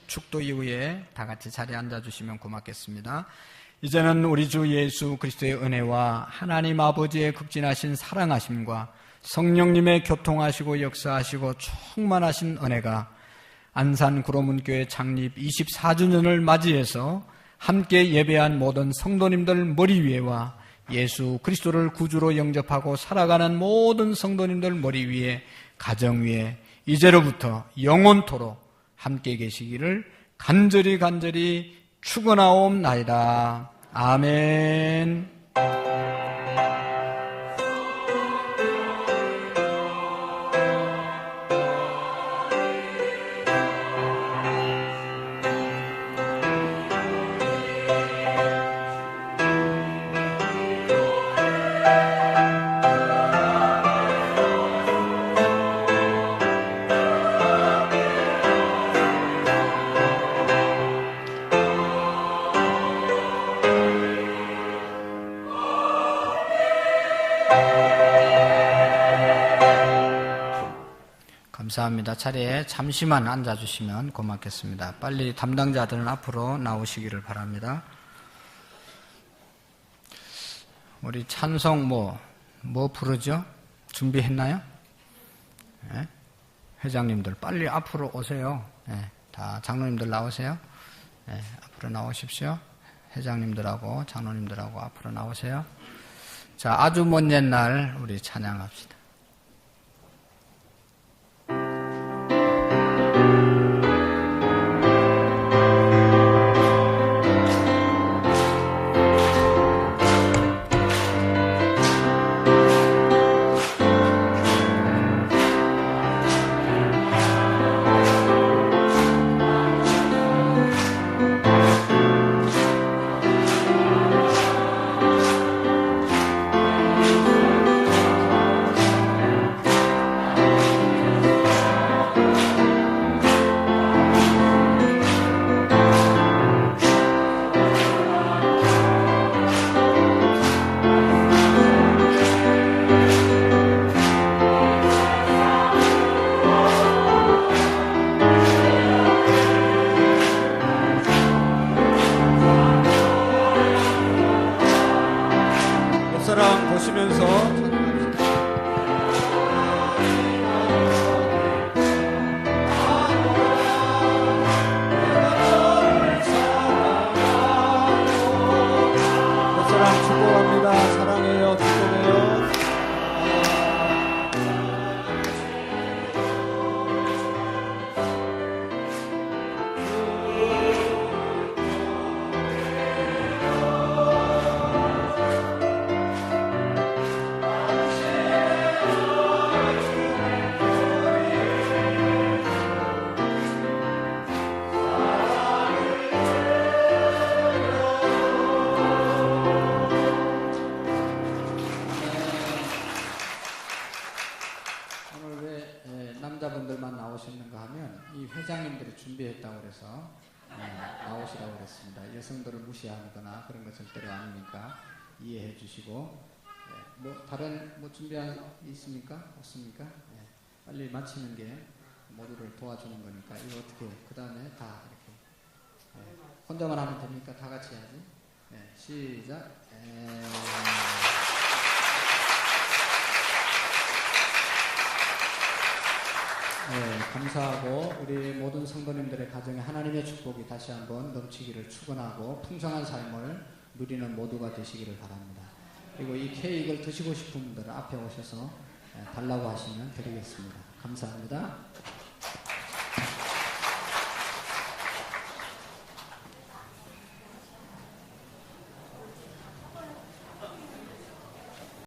축도 이후에 다 같이 자리에 앉아주시면 고맙겠습니다. 이제는 우리 주 예수 그리스도의 은혜와 하나님 아버지의 극진하신 사랑하심과 성령님의 교통하시고 역사하시고 충만하신 은혜가 안산 구로문교회 창립 24주년을 맞이해서 함께 예배한 모든 성도님들 머리 위에와 예수 그리스도를 구주로 영접하고 살아가는 모든 성도님들 머리 위에, 가정 위에 이제로부터 영원토록 함께 계시기를 간절히 축원하옵나이다. 아멘. 감사합니다. 자리에 잠시만 앉아주시면 고맙겠습니다. 빨리 담당자들은 앞으로 나오시기를 바랍니다. 우리 찬송 뭐 부르죠? 준비했나요? 네? 회장님들 빨리 앞으로 오세요. 네, 다 장로님들 나오세요. 네, 앞으로 나오십시오. 회장님들하고 장로님들하고 앞으로 나오세요. 자, 아주 먼 옛날 우리 찬양합시다. 남자분들만 나오셨는가 하면 이 회장님들이 준비했다고 그래서 나오시라고 그랬습니다. 여성들을 무시하거나 그런 거 절대로 아니니까 이해해 주시고, 뭐 다른 뭐 준비한 있습니까? 없습니까? 빨리 마치는 게 모두를 도와주는 거니까 이거 어떻게 그 다음에 다 이렇게 혼자만 하면 됩니까? 다 같이 해야지. 시작. 감사하고 우리 모든 성도님들의 가정에 하나님의 축복이 다시 한번 넘치기를 축원하고 풍성한 삶을 누리는 모두가 되시기를 바랍니다. 그리고 이 케이크를 드시고 싶은 분들은 앞에 오셔서 달라고 하시면 드리겠습니다. 감사합니다.